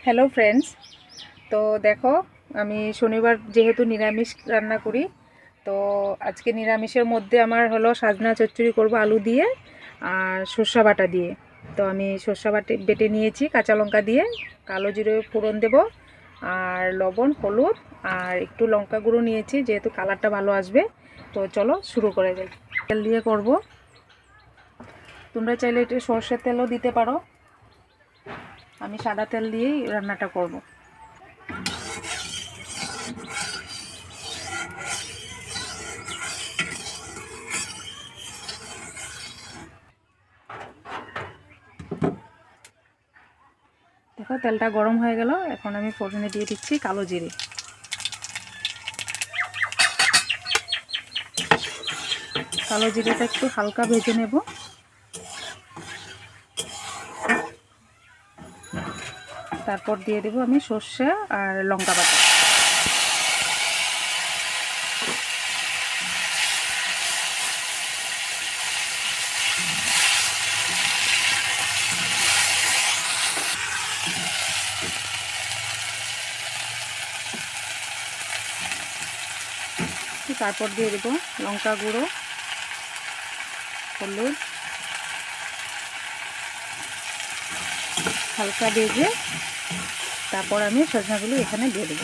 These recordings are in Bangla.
হ্যালো ফ্রেন্ডস, তো দেখো আমি শনিবার যেহেতু নিরামিষ রান্না করি, তো আজকে নিরামিষের মধ্যে আমার হলো সাজনা চচ্চড়ি করব আলু দিয়ে আর সর্ষে বাটা দিয়ে। তো আমি সর্ষে বেটে নিয়েছি, কাঁচা লঙ্কা দিয়ে কালো জিরে ফোড়ন দেব, আর লবণ, হলুদ আর একটু লঙ্কা গুঁড়ো নিয়েছি যেহেতু কালারটা ভালো আসবে। তো চলো শুরু করে যাই। তেল দিয়ে করব, তোমরা চাইলে একটু সর্ষের তেলও দিতে পারো, আমি সাদা তেল দিয়েই রান্নাটা করব। দেখো তেলটা গরম হয়ে গেল, এখন আমি ফোড়নে দিয়ে দিচ্ছি কালো জিরে। কালো জিরেটা একটু হালকা ভেজে নেব। তারপর দিয়ে দেব আমি সর্ষে আর লঙ্কা বাটা। তারপর দিয়ে দেব লঙ্কা গুঁড়ো, হলুদ, হালকা ভেজে তারপর আমি সজনাগুলো এখানে দিয়ে দেব।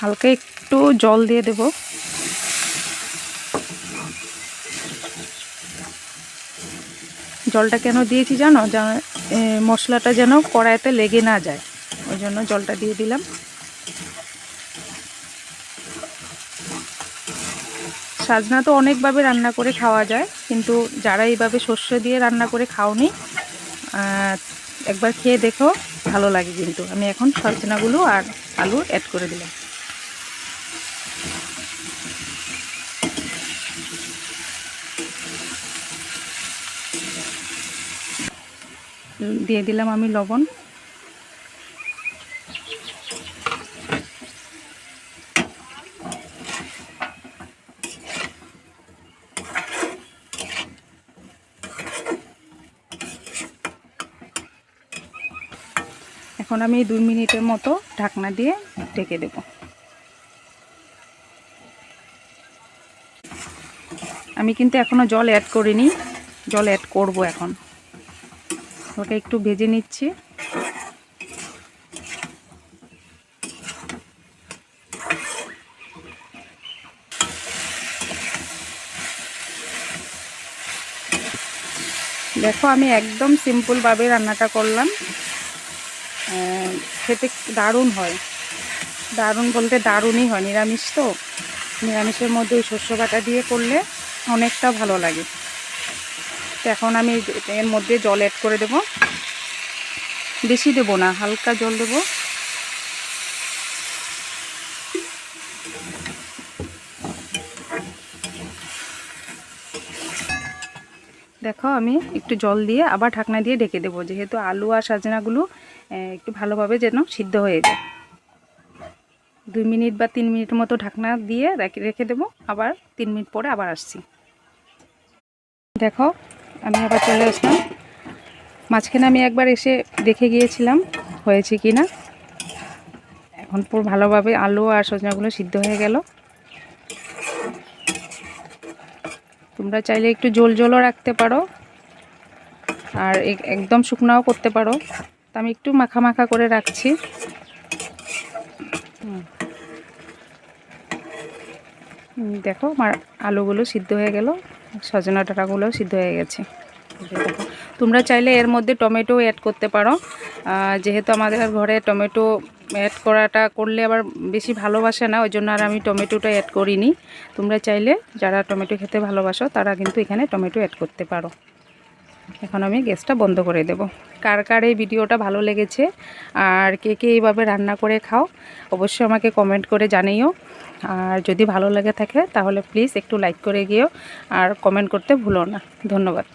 হালকা একটু জল দিয়ে দেব। জলটা কেন দিয়েছি জানো? মশলাটা যেন কড়াইতে লেগে না যায়, ওই জন্য জলটা দিয়ে দিলাম। সাজনা তো অনেকভাবে রান্না করে খাওয়া যায়, কিন্তু যারা এইভাবে সর্ষে দিয়ে রান্না করে খাওনি, একবার খেয়ে দেখো, ভালো লাগে। কিন্তু আমি এখন সজনাগুলো আর আলু অ্যাড করে দিলাম। দিয়ে দিলাম আমি লবণ। এখন আমি 2 মিনিটের মতো ঢাকনা দিয়ে ঢেকে দেব। আমি কিন্তু এখনো জল অ্যাড করিনি, জল অ্যাড করব এখন। ওটা একটু ভেজে নিচ্ছি। দেখো আমি একদম সিম্পলভাবে রান্নাটা করলাম, খেতে দারুণ হয়। দারুণ বলতে দারুণই হয়, নিরামিষ তো, নিরামিষের মধ্যে ওই সর্ষে বাটা দিয়ে করলে অনেকটা ভালো লাগে। তো এখন আমি এর মধ্যে জল অ্যাড করে দেব, বেশি দেব না, হালকা জল দেব। দেখো আমি একটু জল দিয়ে আবার ঢাকনা দিয়ে ঢেকে দেবো, যেহেতু আলু আর সজনাগুলো একটু ভালোভাবে যেন সিদ্ধ হয়ে যায়। 2 মিনিট বা 3 মিনিট মতো ঢাকনা দিয়ে রেখে দেবো, আবার 3 মিনিট পরে আবার আসছি। দেখো আমি আবার চলে আসলাম। মাঝখানে আমি একবার এসে দেখে গিয়েছিলাম হয়েছে কি না। এখন পুরো ভালোভাবে আলু আর সজনাগুলো সিদ্ধ হয়ে গেল। তোমরা চাইলে একটু ঝোল ঝোলও রাখতে পারো, আর একদম শুকনাও করতে পারো। তো আমি একটু মাখা মাখা করে রাখছি। দেখো আমার আলুগুলো সিদ্ধ হয়ে গেল, সজনা ডাঁটাগুলো সিদ্ধ হয়ে গেছে। দেখো তোমরা চাইলে এর মধ্যে টমেটো অ্যাড করতে পারো, যেহেতু আমাদের ঘরে টমেটো অ্যাড করাটা করলে আবার বেশি ভালোবাসে না, ওই জন্য আর আমি টমেটোটা অ্যাড করিনি। তোমরা চাইলে যারা টমেটো খেতে ভালোবাসো তারা কিন্তু এখানে টমেটো অ্যাড করতে পারো। এখন আমি গ্যাসটা বন্ধ করে দেব। কার কার এই ভিডিওটা ভালো লেগেছে আর কে কে এইভাবে রান্না করে খাও, অবশ্যই আমাকে কমেন্ট করে জানিও। আর যদি ভালো লেগে থাকে তাহলে প্লিজ একটু লাইক করে গিয়েও আর কমেন্ট করতে ভুলো না। ধন্যবাদ।